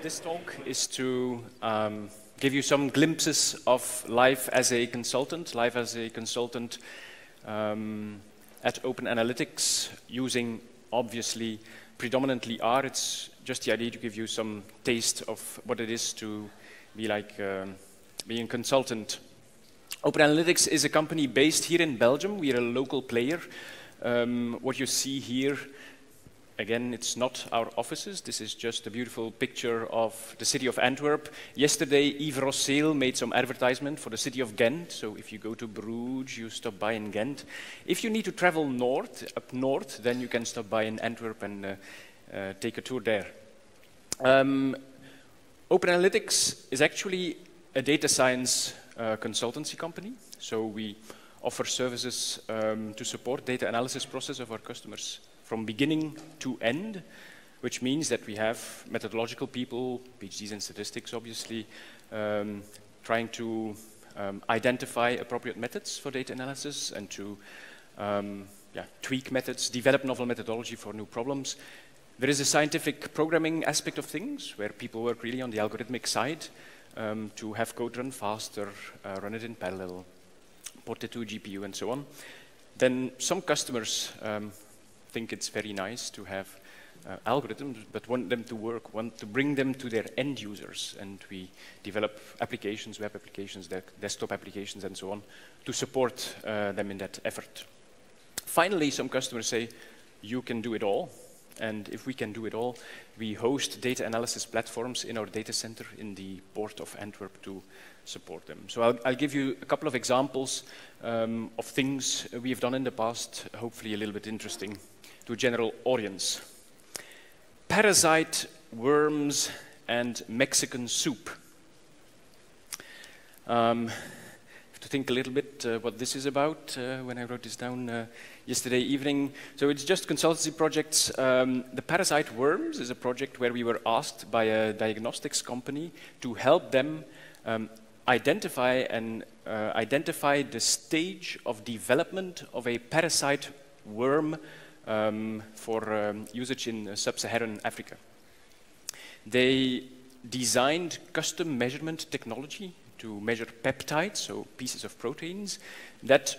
this talk is to give you some glimpses of life as a consultant, at Open Analytics, using obviously predominantly R. It's just the idea to give you some taste of what it is to be like being a consultant. Open Analytics is a company based here in Belgium. We are a local player. What you see here, again, it's not our offices. This is just a beautiful picture of the city of Antwerp. Yesterday, Yves Rossel made some advertisement for the city of Ghent. So if you go to Bruges, you stop by in Ghent. If you need to travel up north, then you can stop by in Antwerp and take a tour there. Open Analytics is actually a data science consultancy company. So we offer services to support data analysis process of our customers from beginning to end, which means that we have methodological people, PhDs in statistics obviously, trying to identify appropriate methods for data analysis and to tweak methods, develop novel methodology for new problems. There is a scientific programming aspect of things where people work really on the algorithmic side to have code run faster, run it in parallel, port it to a GPU and so on. Then some customers think it's very nice to have algorithms, but want them to work, want to bring them to their end users. And we develop applications, web applications, desktop applications, and so on, to support them in that effort. Finally, some customers say, you can do it all. And if we can do it all, we host data analysis platforms in our data center in the port of Antwerp to support them. So I'll give you a couple of examples of things we've done in the past, hopefully a little bit interesting to a general audience. Parasite, worms, and Mexican soup. I have to think a little bit what this is about when I wrote this down yesterday evening. So it's just consultancy projects. The parasite worms is a project where we were asked by a diagnostics company to help them identify the stage of development of a parasite worm for usage in sub-Saharan Africa. They designed custom measurement technology to measure peptides, so pieces of proteins, that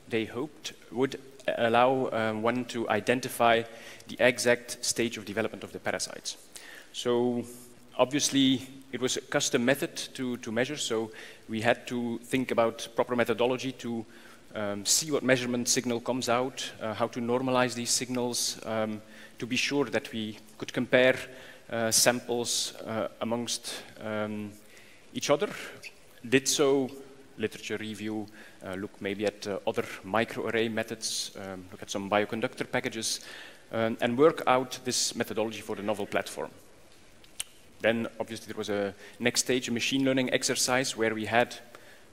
they hoped would allow one to identify the exact stage of development of the parasites. So obviously it was a custom method to measure, so we had to think about proper methodology to see what measurement signal comes out, how to normalize these signals, to be sure that we could compare samples amongst each other. Did so, literature review, look maybe at other microarray methods, look at some bioconductor packages, and work out this methodology for the novel platform. Then obviously there was a next stage, a machine learning exercise where we had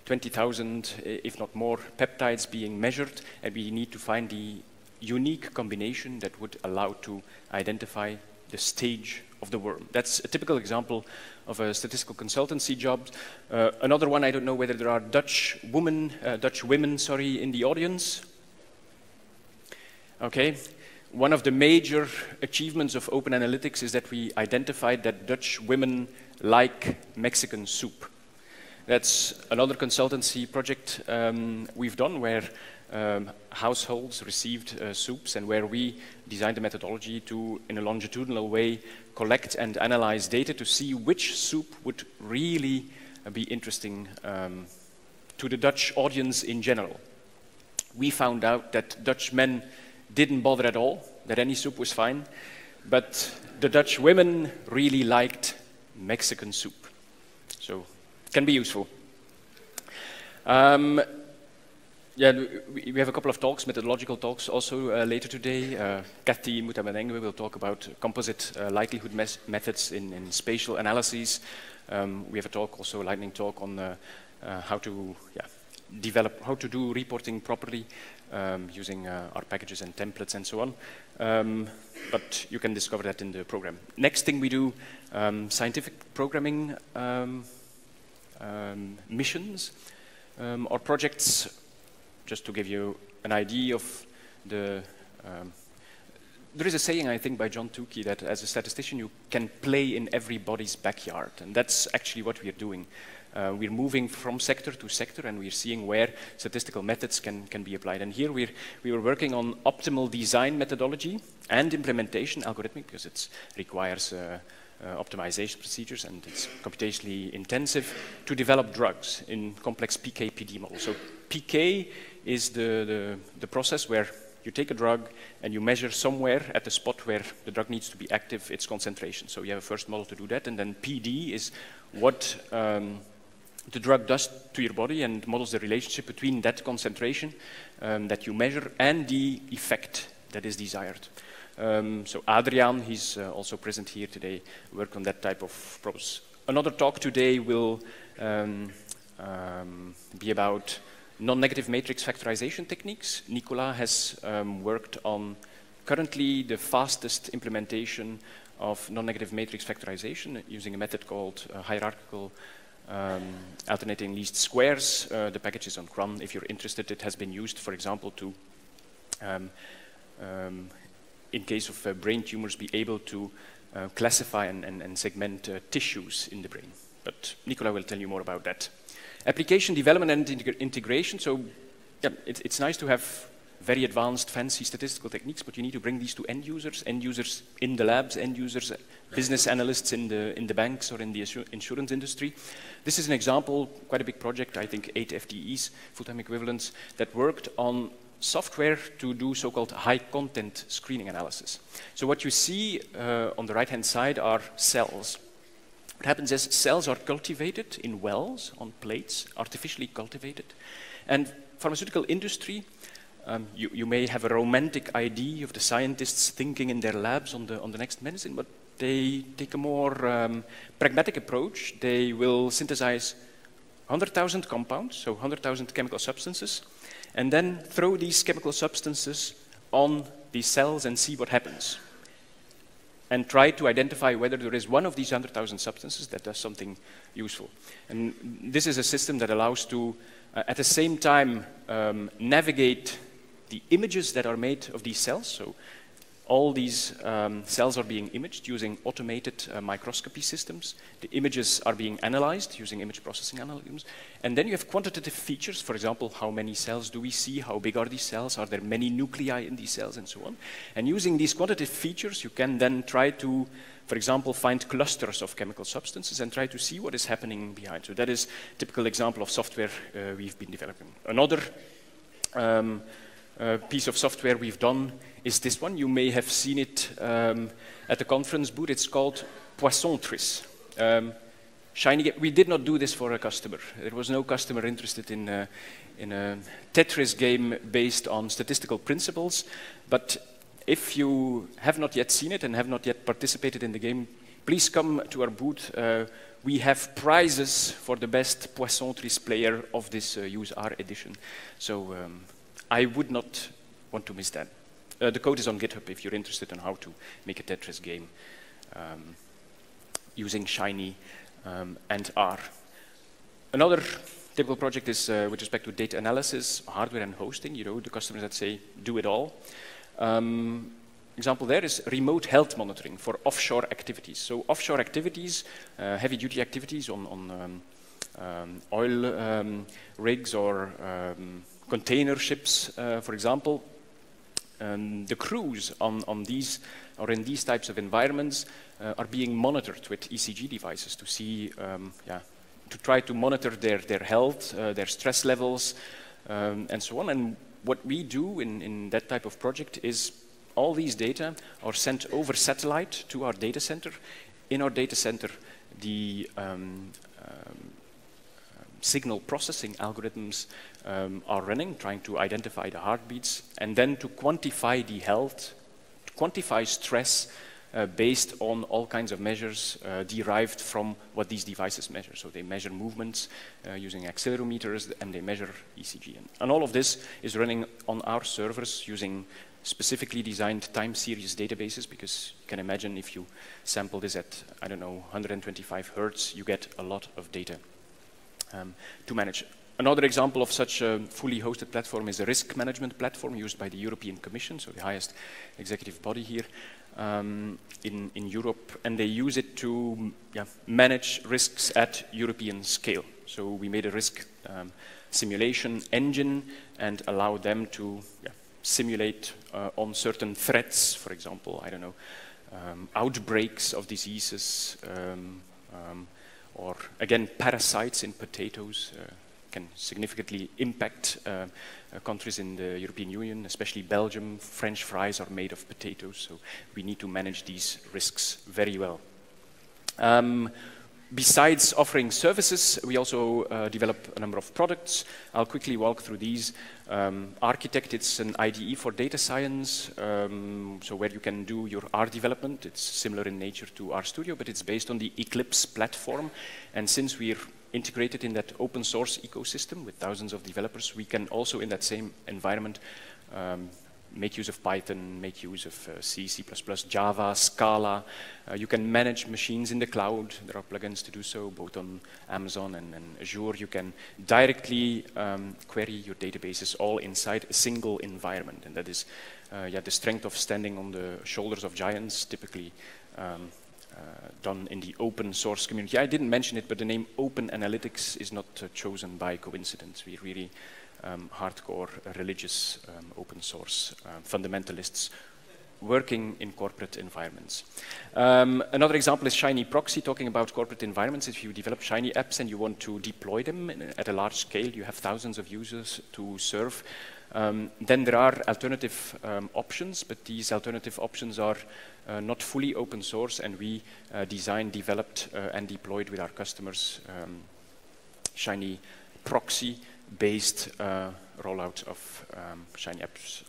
20,000, if not more, peptides being measured, and we need to find the unique combination that would allow to identify the stage of the worm. That's a typical example of a statistical consultancy job. Another one, I don't know whether there are Dutch women in the audience. Okay. One of the major achievements of Open Analytics is that we identified that Dutch women like Mexican soup. That's another consultancy project we've done where households received soups and where we designed a methodology to, in a longitudinal way, collect and analyze data to see which soup would really be interesting to the Dutch audience in general. We found out that Dutch men didn't bother at all, that any soup was fine, but the Dutch women really liked Mexican soup. So it can be useful. Yeah, we have a couple of talks, methodological talks also later today. Kathy Mutamanengwe will talk about composite likelihood methods in spatial analyses. We have a talk, also a lightning talk on how to develop, how to do reporting properly using our packages and templates and so on. But you can discover that in the program. Next thing we do, scientific programming missions or projects. Just to give you an idea of the there is a saying, I think, by John Tukey that as a statistician you can play in everybody's backyard, and that's actually what we are doing. We're moving from sector to sector, and we're seeing where statistical methods can be applied. And here we were working on optimal design methodology and implementation, algorithmic, because it requires optimization procedures and it's computationally intensive, to develop drugs in complex PK/PD models. So PK is the process where you take a drug and you measure somewhere at the spot where the drug needs to be active its concentration. So you have a first model to do that, and then PD is what the drug does to your body and models the relationship between that concentration that you measure and the effect that is desired. So Adriaan, he's also present here today, worked on that type of process. Another talk today will be about non-negative matrix factorization techniques. Nicolas has worked on currently the fastest implementation of non-negative matrix factorization using a method called hierarchical alternating least squares. The package is on cron. If you're interested, it has been used, for example, to, in case of brain tumors, be able to classify and segment tissues in the brain. But Nicolas will tell you more about that. Application development and integration. So yeah, it's nice to have very advanced, fancy statistical techniques, but you need to bring these to end users in the labs, end users, business analysts in the banks or in the insurance industry. This is an example, quite a big project, I think 8 FTEs, full-time equivalents, that worked on software to do so-called high-content screening analysis. So what you see on the right-hand side are cells. What happens is cells are cultivated in wells on plates, artificially cultivated. And pharmaceutical industry, you may have a romantic idea of the scientists thinking in their labs on the next medicine, but they take a more pragmatic approach. They will synthesize 100,000 compounds, so 100,000 chemical substances, and then throw these chemical substances on these cells and see what happens. And try to identify whether there is one of these 100,000 substances that does something useful. And this is a system that allows to, at the same time, navigate the images that are made of these cells. So all these cells are being imaged using automated microscopy systems. The images are being analyzed using image processing algorithms. And then you have quantitative features, for example, how many cells do we see, how big are these cells, are there many nuclei in these cells, and so on. And using these quantitative features, you can then try to, for example, find clusters of chemical substances and try to see what is happening behind. So that is a typical example of software we've been developing. Another piece of software we've done is this one. You may have seen it at the conference booth. It's called Poissontrice. Shiny. We did not do this for a customer. There was no customer interested in a Tetris game based on statistical principles. But if you have not yet seen it and have not yet participated in the game, please come to our booth. We have prizes for the best Poissontrice player of this useR edition. So I would not want to miss that. The code is on GitHub if you're interested in how to make a Tetris game using Shiny and R. Another typical project is with respect to data analysis, hardware and hosting. You know, the customers that say, do it all. Example there is remote health monitoring for offshore activities. So offshore activities, heavy-duty activities on oil rigs or container ships, for example. The crews on these or in these types of environments are being monitored with ECG devices to see, to try to monitor their health, their stress levels, and so on. And what we do in that type of project is all these data are sent over satellite to our data center. In our data center, the signal processing algorithms are running, trying to identify the heartbeats, and then to quantify the health, to quantify stress based on all kinds of measures derived from what these devices measure. So they measure movements using accelerometers, and they measure ECG. And all of this is running on our servers using specifically designed time series databases, because you can imagine if you sample this at, I don't know, 125 hertz, you get a lot of data to manage. Another example of such a fully hosted platform is a risk management platform used by the European Commission, so the highest executive body here in Europe, and they use it to manage risks at European scale. So we made a risk simulation engine and allow them to simulate on certain threats, for example, I don't know, outbreaks of diseases, or again, parasites in potatoes can significantly impact countries in the European Union, especially Belgium. French fries are made of potatoes, so we need to manage these risks very well. Besides offering services, we also develop a number of products. I'll quickly walk through these. Architect, it's an IDE for data science, so where you can do your R development. It's similar in nature to RStudio, but it's based on the Eclipse platform. And since we're integrated in that open source ecosystem with thousands of developers, we can also in that same environment make use of Python, make use of C, C++, Java, Scala. You can manage machines in the cloud. There are plugins to do so, both on Amazon and Azure. You can directly query your databases all inside a single environment. And that is the strength of standing on the shoulders of giants, typically done in the open source community. I didn't mention it, but the name Open Analytics is not chosen by coincidence. We really hardcore religious open source fundamentalists working in corporate environments. Another example is Shiny Proxy, talking about corporate environments. If you develop Shiny apps and you want to deploy them at a large scale, you have thousands of users to serve. Then there are alternative options, but these alternative options are not fully open source, and we designed, developed, and deployed with our customers Shiny Proxy based rollout of Shiny apps.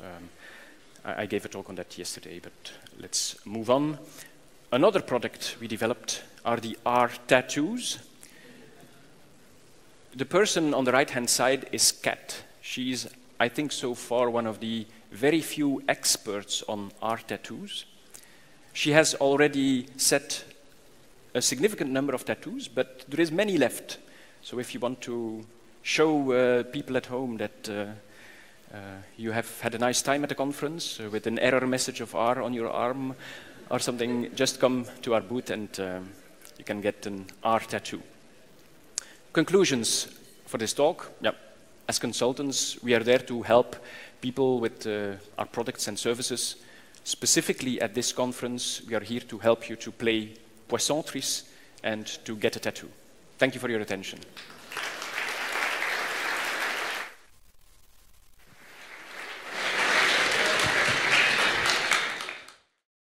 I gave a talk on that yesterday, but let's move on. Another product we developed are the R tattoos. The person on the right-hand side is Kat. She's, I think, so far one of the very few experts on R tattoos. She has already set a significant number of tattoos, but there is many left. So if you want to show people at home that you have had a nice time at the conference with an error message of R on your arm or something, just come to our booth and you can get an R tattoo. Conclusions for this talk. As consultants, we are there to help people with our products and services. Specifically at this conference, we are here to help you to play Poisson Tris and to get a tattoo. Thank you for your attention.